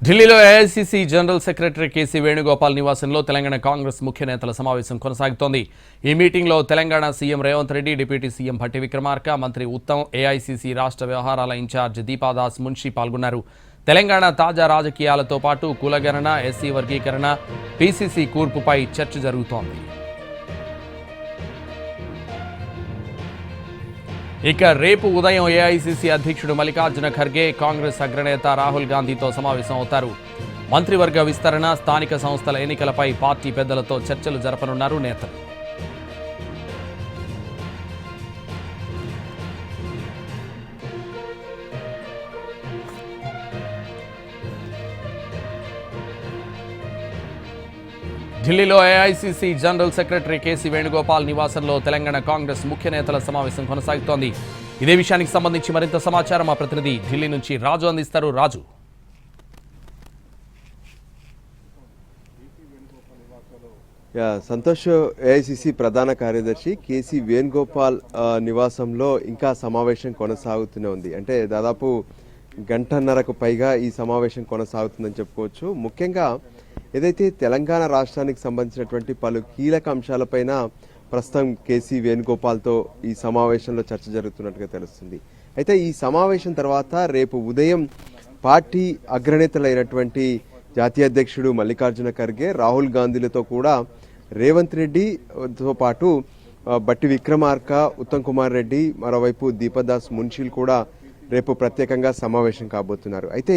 ఢిల్లీలో AICC general secretary KC Venugopal నివాసంలో Telangana Congress ముఖ్య నేతల సమావేశం కొనసాగుతోంది. ఈ మీటింగ్లో Telangana CM Revanth Reddy, deputy CM Bhatti Vikramarka, మంత్రి ఉత్తమ్, ఏఐసీసీ రాష్ట్ర వ్యవహారాల ఇన్ఛార్జ్ దీపాదాస్ మున్షి పాల్గొన్నారు. తెలంగాణ తాజా రాజకీయాలతో పాటు కులగణన, ఎస్సీ వర్గీకరణ, పీసీసీ కూర్పుపై చర్చ జరుగుతోంది. ఇక రేపు ఉదయం ఏఐసీసీ అధ్యక్షుడు మల్లికార్జున ఖర్గే కాంగ్రెస్ అగ్రనేత రాహుల్ గాంధీతో సమావేశం అవుతారు. మంత్రివర్గ విస్తరణ, స్థానిక సంస్థల ఎన్నికలపై పార్టీ పెద్దలతో చర్చలు జరపనున్నారు నేతలు. ఢిల్లీలో AICC general secretary KC Venugopal నివాసంలో తెలంగాణ కాంగ్రెస్ ముఖ్య నేతల సమావేశం కొనసాగుతోంది. ఇదే విషయానికి సంబంధించి మరింత సమాచారం మా ప్రతినిధి ఢిల్లీ నుంచి రాజు అందిస్తారు. రాజు, సంతోష్, ఏఐసీసీ ప్రధాన కార్యదర్శి కేసీ వేణుగోపాల్ నివాసంలో ఇంకా సమావేశం కొనసాగుతూనే ఉంది. అంటే దాదాపు గంటన్నరకు పైగా ఈ సమావేశం కొనసాగుతుందని చెప్పుకోవచ్చు. ముఖ్యంగా ఏదైతే తెలంగాణ రాష్ట్రానికి సంబంధించినటువంటి పలు కీలక అంశాలపైన ప్రస్తుతం కేసీ వేణుగోపాల్తో ఈ సమావేశంలో చర్చ జరుగుతున్నట్టుగా తెలుస్తుంది. అయితే ఈ సమావేశం తర్వాత రేపు ఉదయం పార్టీ అగ్రనేతలైనటువంటి జాతీయ అధ్యక్షుడు మల్లికార్జున ఖర్గే, రాహుల్ గాంధీలతో కూడా రేవంత్ రెడ్డితో పాటు భట్టి విక్రమార్క, ఉత్తమ్ కుమార్ రెడ్డి, మరోవైపు దీపదాస్ మున్షిల్ కూడా రేపు ప్రత్యేకంగా సమావేశం కాబోతున్నారు. అయితే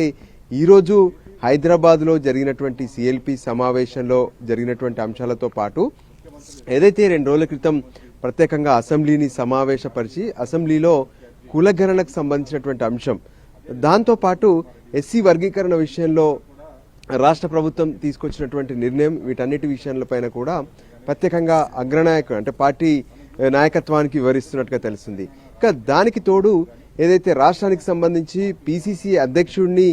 ఈరోజు హైదరాబాద్లో జరిగినటువంటి సిఎల్పి సమావేశంలో జరిగినటువంటి అంశాలతో పాటు ఏదైతే 2 రోజుల క్రితం ప్రత్యేకంగా అసెంబ్లీని సమావేశపరిచి అసెంబ్లీలో కులగణనకు సంబంధించినటువంటి అంశం, దాంతోపాటు ఎస్సీ వర్గీకరణ విషయంలో రాష్ట్ర ప్రభుత్వం తీసుకొచ్చినటువంటి నిర్ణయం, వీటన్నిటి విషయాలపైన కూడా ప్రత్యేకంగా అగ్రనాయకుడు అంటే పార్టీ నాయకత్వానికి వివరిస్తున్నట్టుగా తెలుస్తుంది. ఇక దానికి తోడు ఏదైతే రాష్ట్రానికి సంబంధించి పీసీసీ అధ్యక్షుడిని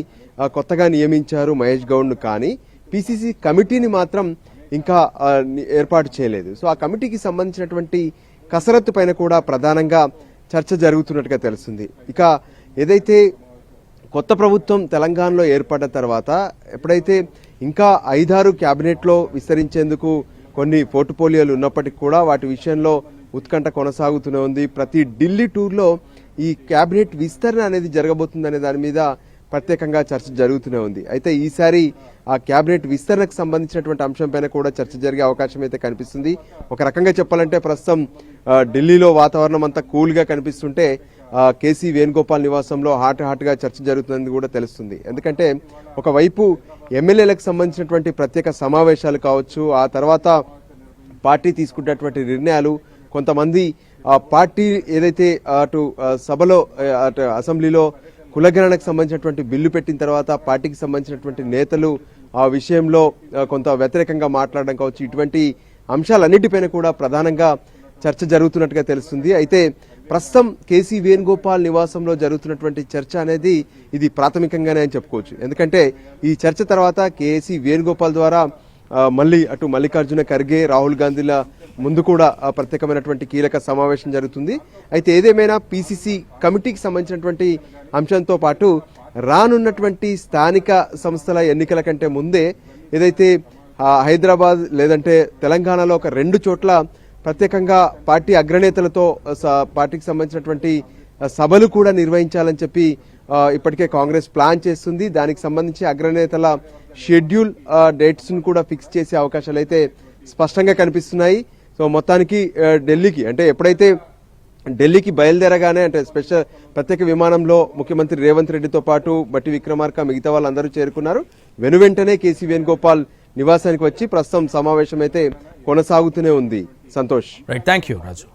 కొత్తగా నియమించారు మహేష్ గౌడ్ను, కానీ పీసీసీ కమిటీని మాత్రం ఇంకా ఏర్పాటు చేయలేదు. సో ఆ కమిటీకి సంబంధించినటువంటి కసరత్తు పైన కూడా ప్రధానంగా చర్చ జరుగుతున్నట్టుగా తెలుస్తుంది. ఇక ఏదైతే కొత్త ప్రభుత్వం తెలంగాణలో ఏర్పడ్డ తర్వాత ఎప్పుడైతే ఇంకా 5-6 క్యాబినెట్లో విస్తరించేందుకు కొన్ని పోర్టుపోలియోలు ఉన్నప్పటికీ కూడా వాటి విషయంలో ఉత్కంఠ కొనసాగుతూనే ఉంది. ప్రతి ఢిల్లీ టూర్లో ఈ క్యాబినెట్ విస్తరణ అనేది జరగబోతుందనే దాని మీద ప్రత్యేకంగా చర్చ జరుగుతూనే ఉంది. అయితే ఈసారి ఆ క్యాబినెట్ విస్తరణకు సంబంధించినటువంటి అంశంపైన కూడా చర్చ జరిగే అవకాశం అయితే కనిపిస్తుంది. ఒక రకంగా చెప్పాలంటే ప్రస్తుతం ఢిల్లీలో వాతావరణం అంతా కూల్గా కనిపిస్తుంటే కేసీ వేణుగోపాల్ నివాసంలో హాట్గా చర్చ జరుగుతుందని కూడా తెలుస్తుంది. ఎందుకంటే ఒకవైపు ఎమ్మెల్యేలకు సంబంధించినటువంటి ప్రత్యేక సమావేశాలు కావచ్చు, ఆ తర్వాత పార్టీ తీసుకున్నటువంటి నిర్ణయాలు, కొంతమంది పార్టీ ఏదైతే అటు సభలో అటు అసెంబ్లీలో కులగణనకు సంబంధించినటువంటి బిల్లు పెట్టిన తర్వాత పార్టీకి సంబంధించినటువంటి నేతలు ఆ విషయంలో కొంత వ్యతిరేకంగా మాట్లాడడం కావచ్చు, ఇటువంటి అంశాలన్నిటిపైన కూడా ప్రధానంగా చర్చ జరుగుతున్నట్టుగా తెలుస్తుంది. అయితే ప్రస్తుతం కేసీ వేణుగోపాల్ నివాసంలో జరుగుతున్నటువంటి చర్చ అనేది ఇది ప్రాథమికంగానే అని చెప్పుకోవచ్చు. ఎందుకంటే ఈ చర్చ తర్వాత కేసీ వేణుగోపాల్ ద్వారా మళ్ళీ అటు మల్లికార్జున ఖర్గే, రాహుల్ గాంధీల ముందు కూడా ప్రత్యేకమైనటువంటి కీలక సమావేశం జరుగుతుంది. అయితే ఏదేమైనా పీసీసీ కమిటీకి సంబంధించినటువంటి అంశంతో పాటు రానున్నటువంటి స్థానిక సంస్థల ఎన్నికల కంటే ముందే ఏదైతే హైదరాబాద్ లేదంటే తెలంగాణలో ఒక 2 చోట్ల ప్రత్యేకంగా పార్టీ అగ్రనేతలతో పార్టీకి సంబంధించినటువంటి సభలు కూడా నిర్వహించాలని చెప్పి ఇప్పటికే కాంగ్రెస్ ప్లాన్ చేస్తుంది. దానికి సంబంధించి అగ్రనేతల షెడ్యూల్ డేట్స్ ను కూడా ఫిక్స్ చేసే అవకాశాలు అయితే స్పష్టంగా కనిపిస్తున్నాయి. సో మొత్తానికి ఢిల్లీకి అంటే ఎప్పుడైతే ఢిల్లీకి బయలుదేరగానే అంటే ప్రత్యేక విమానంలో ముఖ్యమంత్రి రేవంత్ రెడ్డితో పాటు భట్టి విక్రమార్క మిగతా వాళ్ళందరూ చేరుకున్నారు. వెనువెంటనే కేసీ వేణుగోపాల్ నివాసానికి వచ్చి ప్రస్తుతం సమావేశం అయితే కొనసాగుతూనే ఉంది. Santosh, thank you Raju.